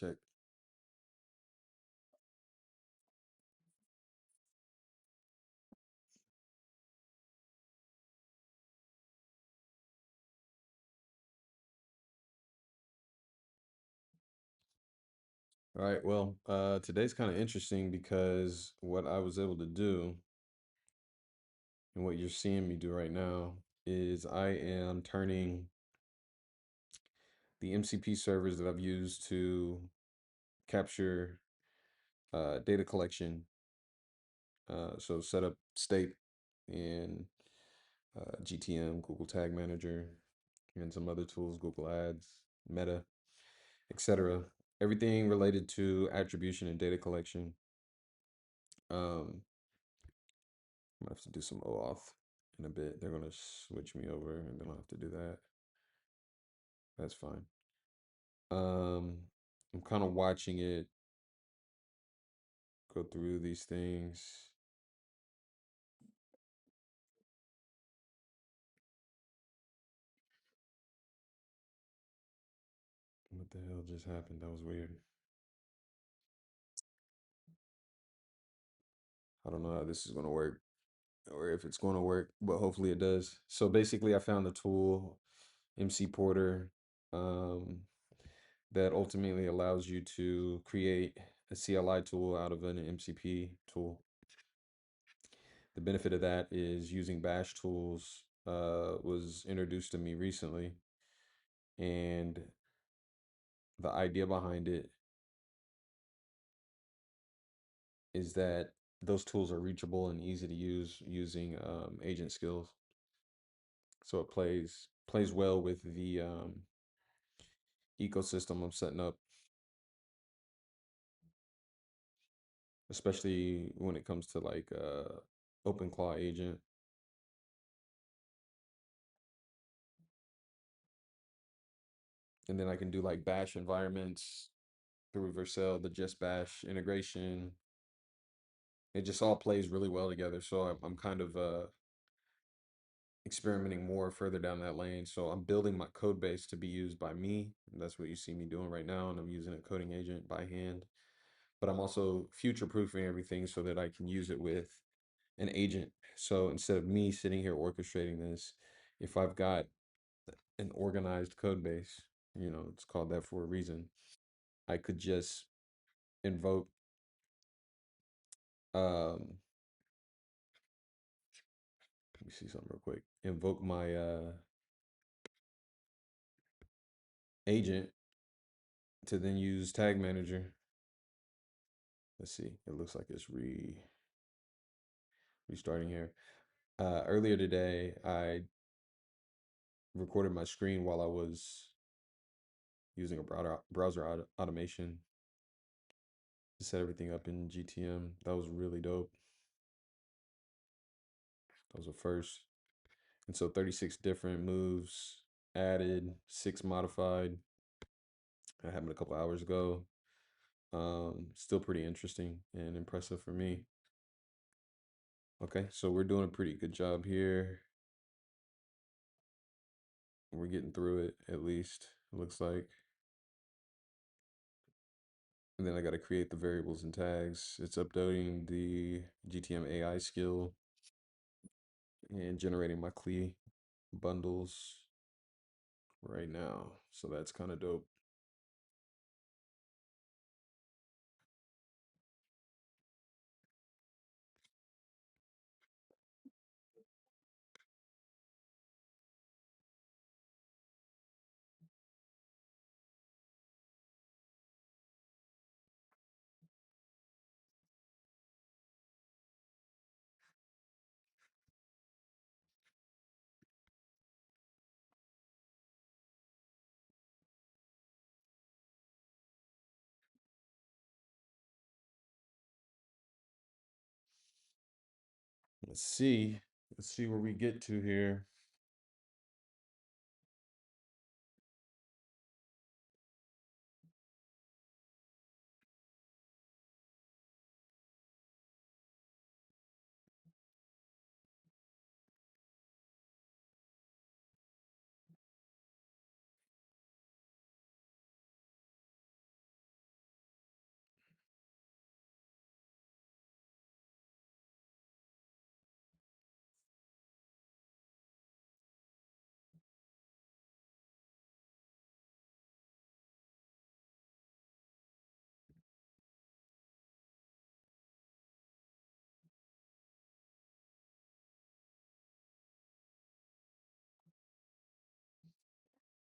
check. All right, well, today's kind of interesting because what I was able to do and what you're seeing me do right now is I am turning the MCP servers that I've used to capture data collection, so set up state in GTM, Google Tag Manager, and some other tools, Google Ads, Meta, etc. Everything related to attribution and data collection. Um, I'm gonna have to do some OAuth in a bit. They're gonna switch me over, and then I'll have to do that. That's fine. I'm kind of watching it go through these things. What the hell just happened? That was weird. I don't know how this is gonna work or if it's gonna work, but hopefully it does. So basically, I found the tool MC Porter um, that ultimately allows you to create a CLI tool out of an MCP tool. The benefit of that is using bash tools was introduced to me recently, and the idea behind it is that those tools are reachable and easy to use using agent skills. So it plays well with the ecosystem I'm setting up, especially when it comes to like OpenClaw agent. And then I can do like bash environments through Vercel, the just bash integration. It just all plays really well together. So I'm kind of experimenting more further down that lane. So I'm building my code base to be used by me. And that's what you see me doing right now. And I'm using a coding agent by hand. But I'm also future proofing everything so that I can use it with an agent. So instead of me sitting here orchestrating this, if I've got an organized code base, it's called that for a reason. I could just invoke um let me see something real quick. Invoke my agent to then use tag manager. Let's see. It looks like it's restarting here. Earlier today, I recorded my screen while I was using a browser automation to set everything up in GTM. That was really dope. That was a first. And so 36 different moves added, 6 modified. That happened a couple hours ago. Still pretty interesting and impressive for me. Okay, so we're doing a pretty good job here. We're getting through it at least, it looks like. And then I got to create the variables and tags. It's updating the GTM AI skill and generating my CLI bundles right now. So that's kind of dope. Let's see. Let's see where we get to here.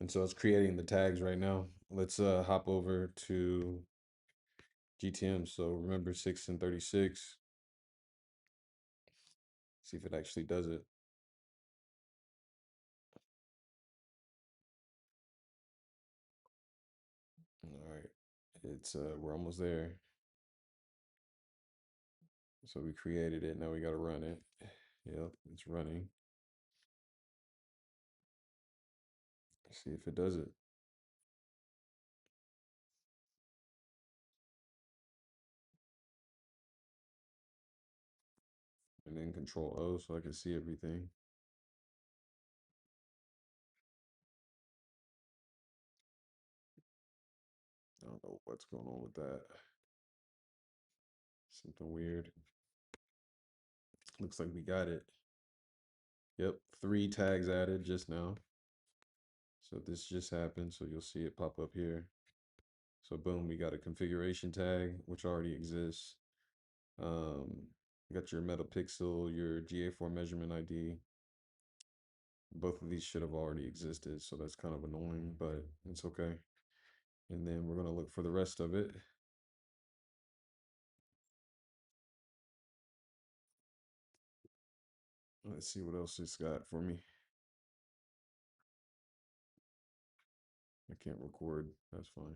And so it's creating the tags right now. Let's hop over to GTM. So remember 6 and 36. See if it actually does it. All right. It's we're almost there. So we created it. Now we got to run it. Yep, it's running. See if it does it. And then Control O so I can see everything. I don't know what's going on with that. Something weird. Looks like we got it. Yep, 3 tags added just now. So this just happened. So you'll see it pop up here. So boom, we got a configuration tag, which already exists. You got your metapixel, your GA4 measurement ID. Both of these should have already existed, so that's kind of annoying, but it's okay. And then we're gonna look for the rest of it. Let's see what else it's got for me. I can't record, that's fine.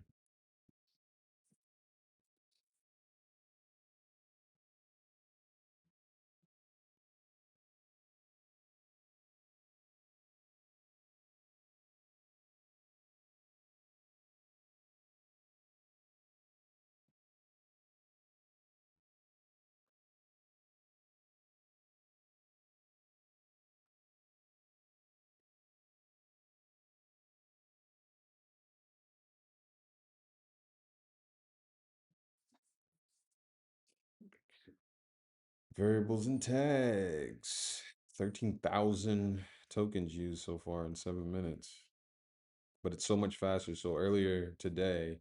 Variables and tags. 13,000 tokens used so far in 7 minutes. But it's so much faster. So earlier today,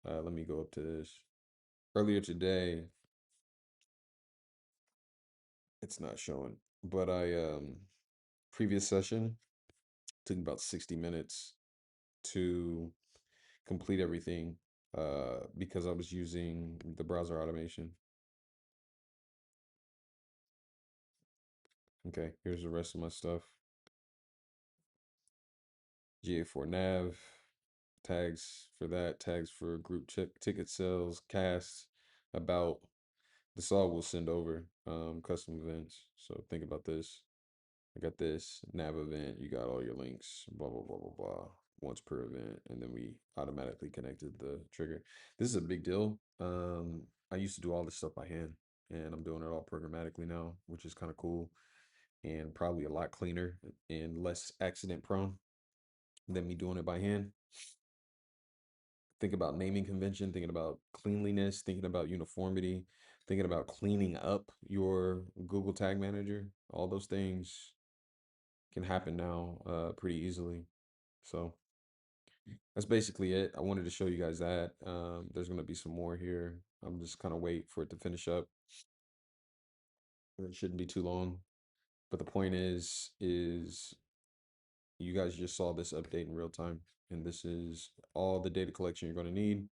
let me go up to this. Earlier today, it's not showing, but previous session took about 60 minutes to complete everything because I was using the browser automation. Okay, here's the rest of my stuff. GA4 nav, tags for that, tags for group ticket sales, casts, about. This all will send over custom events. So think about this. I got this nav event. You got all your links, blah, blah, blah, blah, blah, once per event. And then we automatically connected the trigger. This is a big deal. I used to do all this stuff by hand, and I'm doing it all programmatically now, which is kind of cool and probably a lot cleaner and less accident prone than me doing it by hand. Think about naming convention, thinking about cleanliness, thinking about uniformity, thinking about cleaning up your Google Tag Manager. All those things can happen now pretty easily. So that's basically it. I wanted to show you guys that. There's going to be some more here. I'm just kind of wait for it to finish up. It shouldn't be too long. But the point is you guys just saw this update in real time. And this is all the data collection you're going to need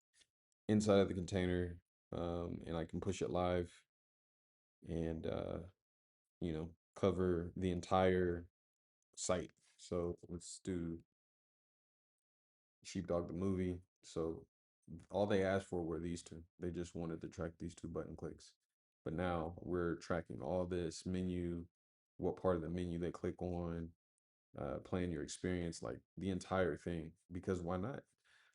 inside of the container. And I can push it live and, cover the entire site. So let's do Sheepdog the movie. So all they asked for were these two. They just wanted to track these 2 button clicks. But now we're tracking all this menu, what part of the menu they click on, plan your experience, like the entire thing. Because why not?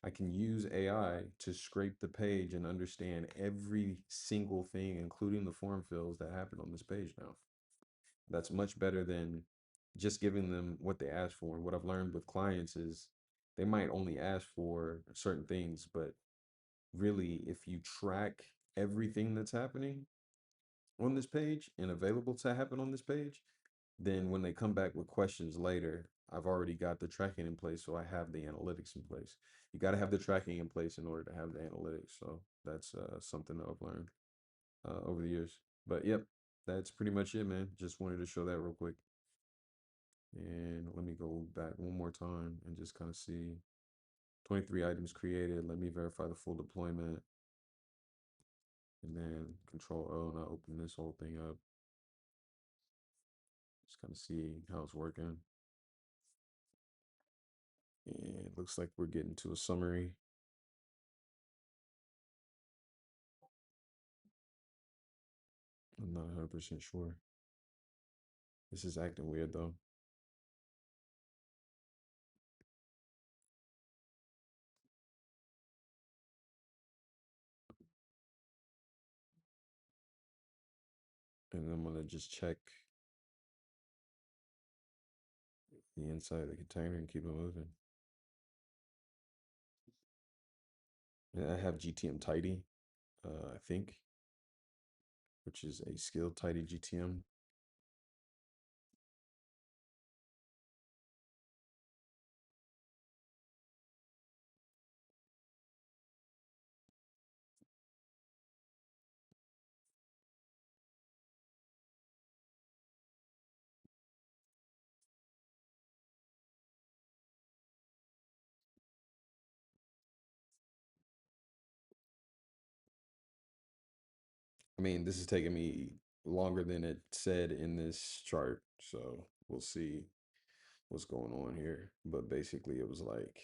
I can use AI to scrape the page and understand every single thing, including the form fills that happen on this page now. That's much better than just giving them what they ask for. And what I've learned with clients is they might only ask for certain things, but really, if you track everything that's happening on this page and available to happen on this page, then when they come back with questions later, I've already got the tracking in place, so I have the analytics in place. You got to have the tracking in place in order to have the analytics. So that's something that I've learned over the years. But yep, that's pretty much it, man. Just wanted to show that real quick. And let me go back one more time and just kind of see 23 items created. Let me verify the full deployment and then Control O and I open this whole thing up. Just kind of see how it's working. And it looks like we're getting to a summary. I'm not 100% sure. This is acting weird though. And I'm gonna just check the inside of the container and keep it moving. And I have GTM tidy, I think, which is a skill tidy GTM. I mean, this is taking me longer than it said in this chart, so we'll see what's going on here. But basically, it was like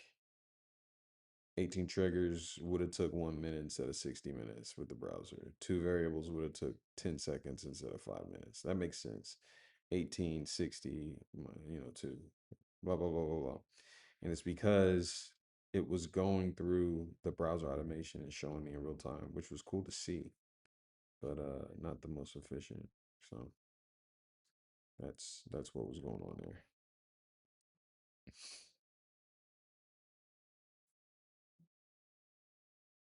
18 triggers would have took 1 minute instead of 60 minutes with the browser. Two variables would have took 10 seconds instead of 5 minutes. That makes sense. 18, 60, two, blah, blah, blah, blah, blah. And it's because it was going through the browser automation and showing me in real time, which was cool to see, but not the most efficient. So that's what was going on there.